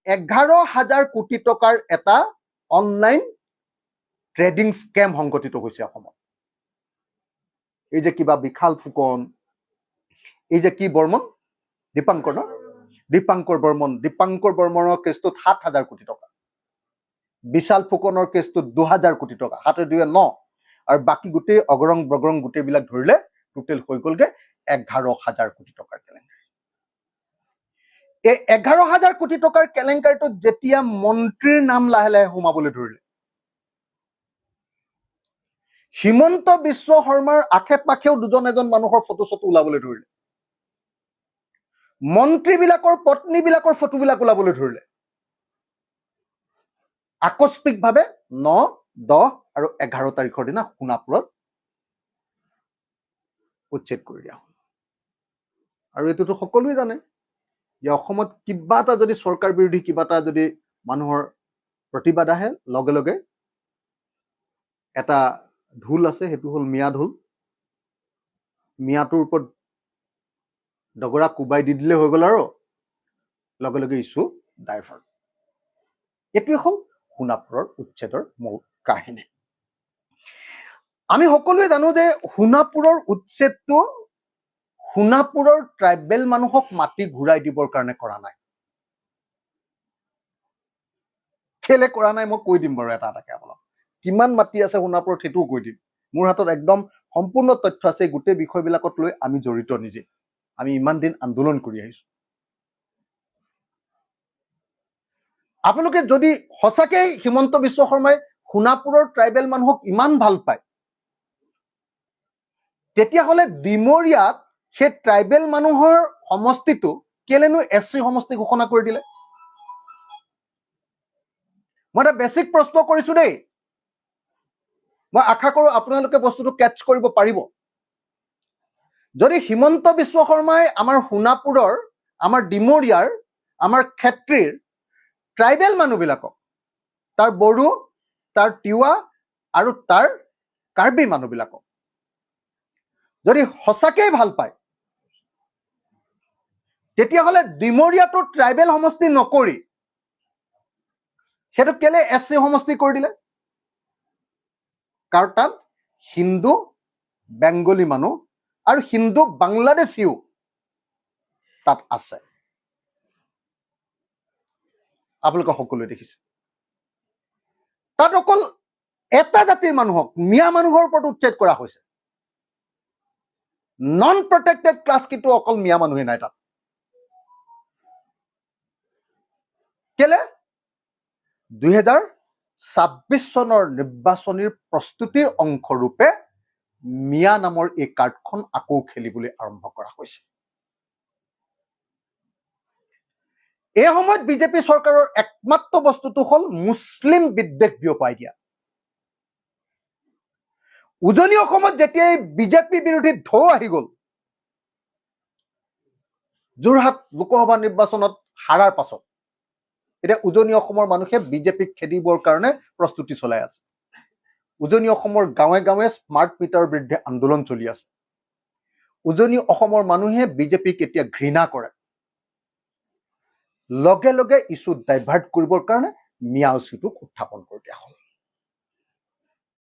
11,000 কোটি টকাৰ এটা অনলাইন ট্ৰেডিং স্কেম সংঘটিত হৈছে অসমত। এই যে কিবা বিশাল ফুকন, এই যে কি বৰ্মন, দীপাংকৰ ন, দীপাংকৰ বৰ্মনৰ কেছটোত 7,000 কোটি টকা, বিশাল ফুকনৰ কেছটোত 2,000 কোটি টকা, 7-2 9, আৰু বাকী গোটেই অগৰং বগৰং গোটেইবিলাক ধৰিলে টোটেল হৈ গ'লগে 11,000 কোটি টকাৰ কেলেংকাৰী। এই 11,000 কোটি টকাৰ কেলেংকাৰীটোত যেতিয়া মন্ত্ৰীৰ নাম লাহে লাহে সোমাবলৈ ধৰিলে, হিমন্ত বিশ্ব শৰ্মাৰ আশে পাশেও দুজন এজন মানুহৰ ফটো চটো ওলাবলৈ ধৰিলে, মন্ত্ৰীবিলাকৰ পত্নীবিলাকৰ ফটোবিলাক ওলাবলৈ ধৰিলে, আকস্মিকভাৱে 9, 10 আৰু 11 তাৰিখৰ দিনা সোণাপুৰত উচ্ছেদ কৰি দিয়া হ'ল। আৰু এইটোতো সকলোৱে জানে যে অসমত কিবা এটা যদি চৰকাৰ বিৰোধী কিবা এটা যদি মানুহৰ প্ৰতিবাদ আহে, লগে লগে এটা ঢোল আছে, সেইটো হ'ল মিয়া ঢোল। মিয়াটোৰ ওপৰত ডগৰা কোবাই দি দিলে হৈ গ'ল আৰু লগে লগে ইছ্যু ডাইভাৰ্ট। এইটোৱে হ'ল সোণাপুৰৰ উচ্ছেদৰ মূল কাহিনী। আমি সকলোৱে জানো যে সোণাপুৰৰ উচ্ছেদটো সোণাপুৰৰ ট্ৰাইবেল মানুহক মাটি ঘূৰাই দিবৰ কাৰণে কৰা নাই। কেলে কৰা নাই মই কৈ দিম বাৰু এটা এটাকে আপোনাক। কিমান মাটি আছে সোণাপুৰত সেইটোও কৈ দিম। মোৰ হাতত একদম সম্পূৰ্ণ তথ্য আছে। গোটেই বিষয়বিলাকত লৈ আমি জড়িত নিজে, আমি ইমান দিন আন্দোলন কৰি আহিছো। আপোনালোকে যদি সঁচাকৈ হিমন্ত বিশ্ব শৰ্মাই সোণাপুৰৰ ট্ৰাইবেল মানুহক ইমান ভাল পায়, তেতিয়াহ'লে ডিমৰীয়াত সেই ট্ৰাইবেল মানুহৰ সমষ্টিটো কেলেনো SC সমষ্টি ঘোষণা কৰি দিলে? মই এটা বেছিক প্ৰশ্ন কৰিছো দেই। মই আশা কৰো আপোনালোকে বস্তুটো কেটচ কৰিব পাৰিব। যদি হিমন্ত বিশ্ব শৰ্মাই আমাৰ সোণাপুৰৰ, আমাৰ ডিমৰীয়াৰ, আমাৰ ক্ষেত্ৰীৰ ট্ৰাইবেল মানুহবিলাকক, তাৰ বড়ো, তাৰ তিৱা আৰু তাৰ কাৰ্বি মানুহবিলাকক যদি সঁচাকেই ভাল পায়, তেতিয়াহ'লে ডিমৰীয়াটো ট্ৰাইবেল সমষ্টি নকৰি সেইটো কেলে SC সমষ্টি কৰি দিলে? কাৰণ তাত হিন্দু বেংগলী মানুহ আৰু হিন্দু বাংলাদেশীও তাত আছে। আপোনালোকে সকলোৱে দেখিছে। তাত অকল এটা জাতিৰ মানুহক, মিয়া মানুহৰ ওপৰত উচ্ছেদ কৰা হৈছে। নন প্ৰটেক্টেড ক্লাছ কিন্তু অকল মিয়া মানুহে নাই তাত। কেলে? 2026 চনৰ নিৰ্বাচনীৰ প্ৰস্তুতিৰ অংশৰূপে মিয়া নামৰ এই কাৰ্ডখন আকৌ খেলিবলৈ আৰম্ভ কৰা হৈছে। এই সময়ত বিজেপি চৰকাৰৰ একমাত্ৰ বস্তুটো হ'ল মুছলিম বিদ্বেষ বিয়পাই দিয়া। উজনি অসমত যেতিয়াই বিজেপি বিৰোধী ঢৌ আহি গ'ল, যোৰহাট লোকসভা নিৰ্বাচনত হাৰাৰ পাছত এতিয়া উজনি অসমৰ মানুহে বিজেপিক খেদিবৰ কাৰণে প্ৰস্তুতি চলাই আছে। উজনি অসমৰ গাঁৱে গাঁৱে স্মাৰ্ট মিটাৰৰ বিৰুদ্ধে আন্দোলন চলি আছে। উজনি অসমৰ মানুহে বিজেপিক এতিয়া ঘৃণা কৰে। লগে লগে ইছ্যু ডাইভাৰ্ট কৰিবৰ কাৰণে মিয়া ইছ্যুটোক উত্থাপন কৰি দিয়া হ'ল।